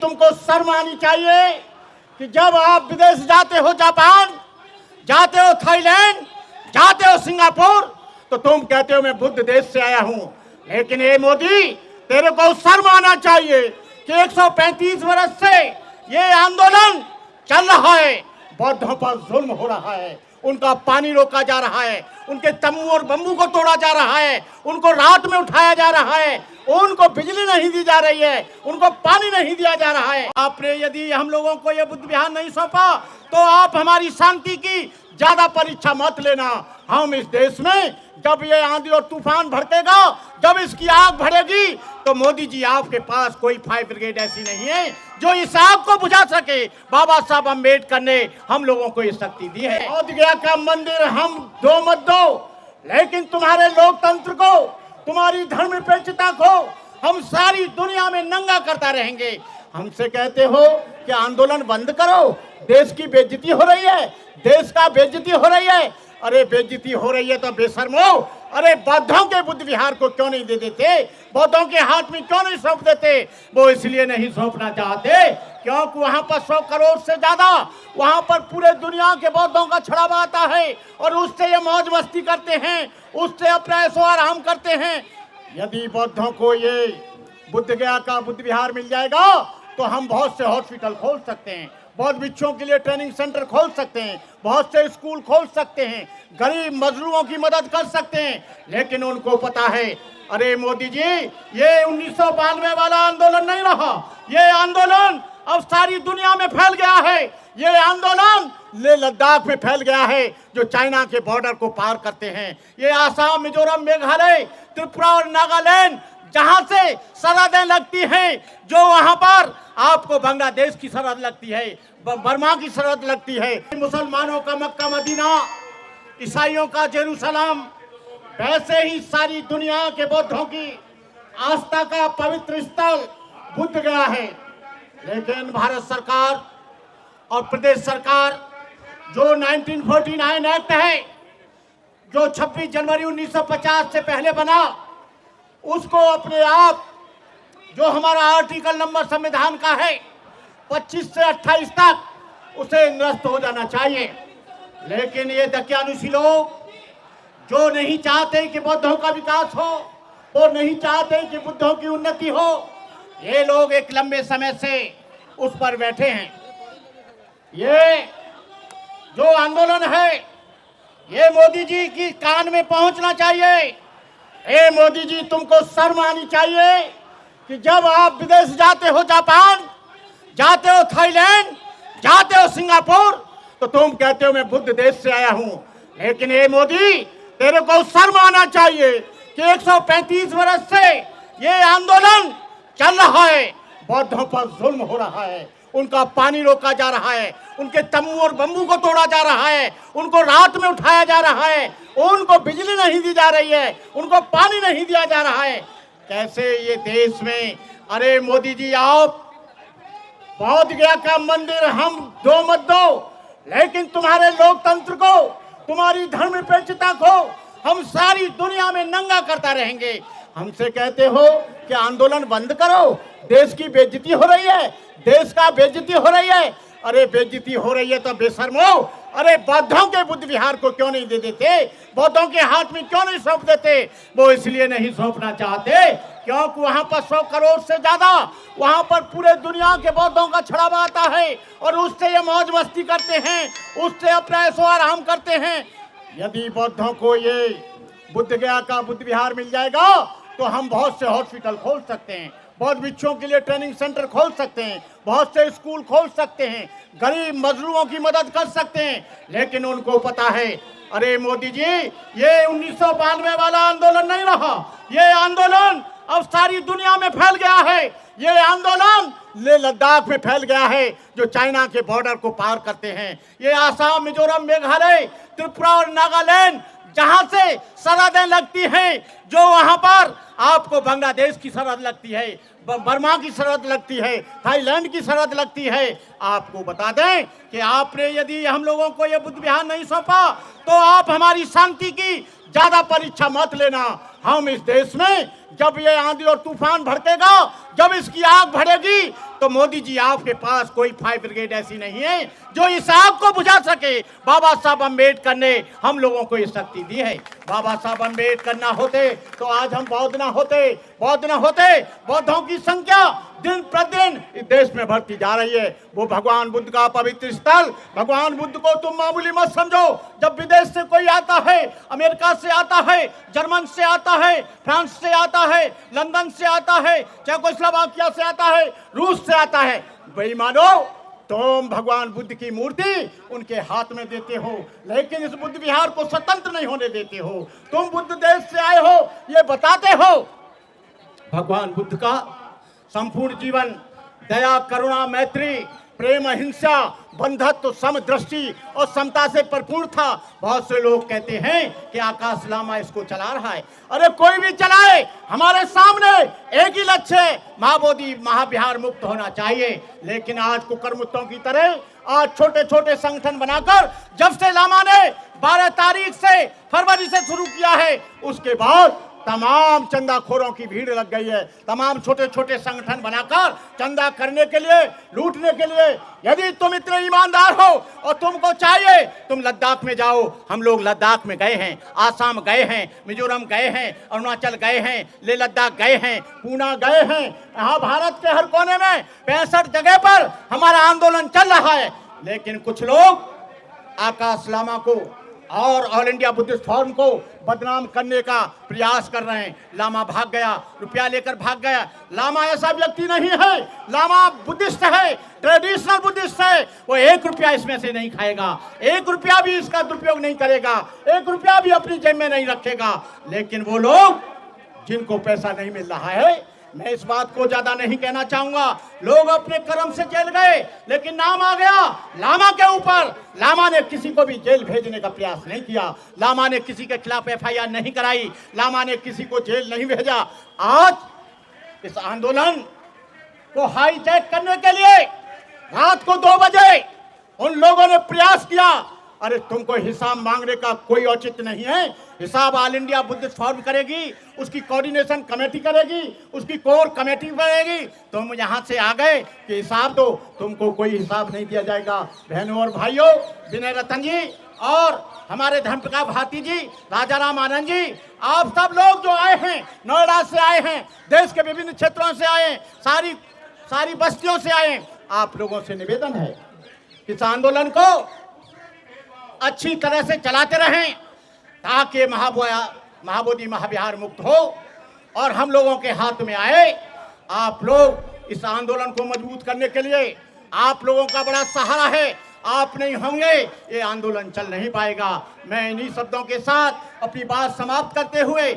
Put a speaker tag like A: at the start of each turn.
A: तुमको शर्म आनी चाहिए कि जब आप विदेश जाते हो, जापान जाते हो, थाईलैंड जाते हो, सिंगापुर, तो तुम कहते हो मैं बुद्ध देश से आया हूं। लेकिन ये मोदी, तेरे को शर्म आना चाहिए कि 135 वर्ष से ये आंदोलन चल रहा है, बौद्धों पर जुल्म हो रहा है, उनका पानी रोका जा रहा है, उनके तम्बू और बम्बू को तोड़ा जा रहा है, उनको रात में उठाया जा रहा है, उनको बिजली नहीं दी जा रही है, उनको पानी नहीं दिया जा रहा है। आपने यदि हम लोगों को ये बुद्ध विहार नहीं सौंपा तो आप हमारी शांति की ज्यादा परीक्षा मत लेना। हम इस देश में जब ये आंधी और तूफान भड़केगा, जब इसकी आग भड़ेगी, तो मोदी जी आपके पास कोई फायर ब्रिगेड ऐसी नहीं है जो इस आग को बुझा सके। बाबा साहब अम्बेडकर ने हम लोगों को ये शक्ति दी है। बोध गया का मंदिर हम दो मत दो, लेकिन तुम्हारे लोकतंत्र को, तुम्हारी धर्मनिरपेक्षता को हम सारी दुनिया में नंगा करता रहेंगे। हमसे कहते हो कि आंदोलन बंद करो, देश की बेइज्जती हो रही है, देश का बेइज्जती हो रही है। अरे बेइज्जती हो रही है तो बेशर्मो, अरे बौद्धों के बुद्ध विहार को क्यों नहीं दे देते, बौद्धों के हाथ में क्यों नहीं सौंप देते? वो इसलिए नहीं सौंपना चाहते क्योंकि वहां पर 100 करोड़ से ज्यादा वहां पर पूरे दुनिया के बौद्धों का छड़ावा आता है और उससे ये मौज मस्ती करते हैं, उससे अपना ऐशो आराम करते हैं। यदि बौद्धों को ये बुद्ध गया का बुद्ध विहार मिल जाएगा तो हम बहुत से हॉस्पिटल खोल सकते हैं, बौद्ध भिक्षुओं के लिए ट्रेनिंग सेंटर खोल सकते हैं, बहुत से स्कूल खोल सकते हैं, गरीब मजलूमों की मदद कर सकते हैं। लेकिन उनको पता है, अरे मोदी जी, ये 1992 वाला आंदोलन नहीं रहा, ये आंदोलन अब सारी दुनिया में फैल गया है। ये आंदोलन ले लद्दाख में फैल गया है जो चाइना के बॉर्डर को पार करते हैं। ये आसाम, मिजोरम, मेघालय, त्रिपुरा और नागालैंड जहां से सरहदें लगती हैं, जो वहां पर आपको बांग्लादेश की सरहद लगती है, बर्मा की सरहद लगती है, मुसलमानों का मक्का मदीना, ईसाइयों का जेरूसलम, वैसे ही सारी दुनिया के बौद्धों की आस्था का पवित्र स्थल बुद्ध गया है। लेकिन भारत सरकार और प्रदेश सरकार जो 1949 एक्ट है, जो 26 जनवरी 1950 से पहले बना, उसको अपने आप जो हमारा आर्टिकल नंबर संविधान का है 25 से 28 तक उसे निरस्त हो जाना चाहिए। लेकिन ये दकियानुसी लोग जो नहीं चाहते कि बौद्धों का विकास हो और नहीं चाहते कि बुद्धों की उन्नति हो, ये लोग एक लंबे समय से उस पर बैठे हैं। ये जो आंदोलन है ये मोदी जी की कान में पहुंचना चाहिए। मोदी जी, तुमको शर्म आनी चाहिए कि जब आप विदेश जाते हो, जापान जाते हो, थाईलैंड जाते हो, सिंगापुर, तो तुम कहते हो मैं बुद्ध देश से आया हूं। लेकिन ये मोदी, तेरे को शर्म आना चाहिए कि 135 वर्ष से ये आंदोलन चल रहा है, बौद्धों पर जुल्म हो रहा है, उनका पानी रोका जा रहा है, उनके तम्बू और बम्बू को तोड़ा जा रहा है, उनको रात में उठाया जा रहा है, उनको बिजली नहीं दी जा रही है, उनको पानी नहीं दिया जा रहा है। कैसे ये देश में? अरे मोदी जी, आप बोध गया का मंदिर हम दो मत दो, लेकिन तुम्हारे लोकतंत्र को, तुम्हारी धर्मनिरपेक्षता को हम सारी दुनिया में नंगा करता रहेंगे। हमसे कहते हो कि आंदोलन बंद करो, देश की बेइज्जती हो रही है, देश का बेइज्जती हो रही है। अरे बेइज्जती हो रही है तो बेशर्मो, अरे बौद्धों के बुद्ध विहार को क्यों नहीं दे देते, बौद्धों के हाथ में क्यों नहीं सौंप देते? वो इसलिए नहीं सौंपना चाहते क्योंकि वहां पर 100 करोड़ से ज्यादा वहां पर पूरे दुनिया के बौद्धों का छड़ावा आता है और उससे ये मौज मस्ती करते हैं, उससे अपना ऐशो आराम करते हैं। यदि बौद्धों को ये बुद्ध गया का बुद्ध विहार मिल जाएगा तो हम बहुत से हॉस्पिटल खोल सकते हैं, बौद्ध भिक्षुओं के लिए ट्रेनिंग सेंटर खोल सकते हैं, बहुत से स्कूल खोल सकते हैं, गरीब मजलूमों की मदद कर सकते हैं। लेकिन उनको पता है, अरे मोदी जी, ये 1992 वाला आंदोलन नहीं रहा, ये आंदोलन अब सारी दुनिया में फैल गया है। ये आंदोलन ले लद्दाख में फैल गया है जो चाइना के बॉर्डर को पार करते हैं। ये आसाम, मिजोरम, मेघालय, त्रिपुरा और नागालैंड जहां से सरहदें लगती हैं, जो वहां पर आपको बांग्लादेश की सरहद लगती है, बर्मा की सरहद लगती है, थाईलैंड की सरहद लगती है। आपको बता दें कि आपने यदि हम लोगों को ये बुद्ध विहार नहीं सौंपा तो आप हमारी शांति की ज्यादा परीक्षा मत लेना। हम इस देश में जब ये आंधी और तूफान भड़केगा, जब इसकी आग भड़ेगी, तो मोदी जी आपके पास कोई फायर ब्रिगेड ऐसी नहीं है जो इस आग को बुझा सके। बाबा साहब अम्बेडकर ने हम लोगों को ये शक्ति दी है। बाबा साहब अम्बेडकर ना होते तो आज हम बौद्ध ना होते, बौद्धों की संख्या दिन प्रतिदिन इस देश में बढ़ती जा रही है। वो भगवान बुद्ध का पवित्र स्थल, भगवान बुद्ध को तुम मामूली मत समझो। जब विदेश से कोई आता है, अमेरिका से आता है, जर्मन से आता है, फ्रांस से आता है, लंदन से आता है, चेकोस्लोवाकिया से आता है, रूस से आता है, बेईमानो तुम भगवान बुद्ध की मूर्ति उनके हाथ में देते हो, लेकिन इस बुद्ध विहार को स्वतंत्र नहीं होने देते हो। तुम बुद्ध देश से आए हो ये बताते हो। भगवान बुद्ध का संपूर्ण जीवन दया, करुणा, मैत्री, प्रेम, अहिंसा, बंधुत्व, समदृष्टि और समता से भरपूर था। बहुत से लोग कहते हैं कि आकाश लामा इसको चला रहा है। अरे कोई भी चलाए, हमारे सामने एक ही लक्ष्य है, महाबोधि महाविहार मुक्त होना चाहिए। लेकिन आज कुकरमुत्तों की तरह आज छोटे छोटे संगठन बनाकर, जब से लामा ने 12 तारीख से फरवरी से शुरू किया है, उसके बाद तमाम चंदाखोरों की भीड़ लग गई है। तमाम छोटे छोटे संगठन बनाकर चंदा करने के लिए, लूटने के लिए। यदि तुम इतने ईमानदार हो और तुमको चाहिए, तुम लद्दाख में जाओ। हम लोग लद्दाख में गए हैं, आसाम गए हैं, मिजोरम गए हैं, अरुणाचल गए हैं, लेह लद्दाख गए हैं, पूना गए हैं। यहाँ भारत के हर कोने में 65 जगह पर हमारा आंदोलन चल रहा है। लेकिन कुछ लोग आकाश लामा को और ऑल इंडिया बुद्धिस्ट फोरम को बदनाम करने का प्रयास कर रहे हैं। लामा भाग गया, रुपया लेकर भाग गया। लामा ऐसा व्यक्ति नहीं है, लामा बुद्धिस्ट है, ट्रेडिशनल बुद्धिस्ट है। वो 1 रुपया इसमें से नहीं खाएगा, 1 रुपया भी इसका दुरुपयोग नहीं करेगा, 1 रुपया भी अपनी जेब में नहीं रखेगा। लेकिन वो लोग जिनको पैसा नहीं मिल रहा है, मैं इस बात को ज्यादा नहीं कहना चाहूंगा, लोग अपने कर्म से जेल गए, लेकिन नाम आ गया लामा के ऊपर। लामा ने किसी को भी जेल भेजने का प्रयास नहीं किया, लामा ने किसी के खिलाफ FIR नहीं कराई, लामा ने किसी को जेल नहीं भेजा। आज इस आंदोलन को हाईजैक करने के लिए रात को 2 बजे उन लोगों ने प्रयास किया। अरे तुमको हिसाब मांगने का कोई औचित्य नहीं है। हिसाब ऑल इंडिया बुद्धिस्ट फोरम करेगी, उसकी कोऑर्डिनेशन कमेटी करेगी, उसकी कोर कमेटी बनेगी। तुम यहाँ से आ गए कि हिसाब दो, तुमको कोई हिसाब नहीं दिया जाएगा। बहनों और भाइयों, विनय रतन जी और हमारे धर्मप्रकाश भारती जी, राजा राम आनंद जी, आप सब लोग जो आए हैं, नोएडा से आए हैं, देश के विभिन्न क्षेत्रों से आए, सारी बस्तियों से आए, आप लोगों से निवेदन है कि इस आंदोलन को अच्छी तरह से चलाते रहें ताकि महाबोधि महाविहार मुक्त हो और हम लोगों के हाथ में आए। आप लोग इस आंदोलन को मजबूत करने के लिए आप लोगों का बड़ा सहारा है। आप नहीं होंगे ये आंदोलन चल नहीं पाएगा। मैं इन्हीं शब्दों के साथ अपनी बात समाप्त करते हुए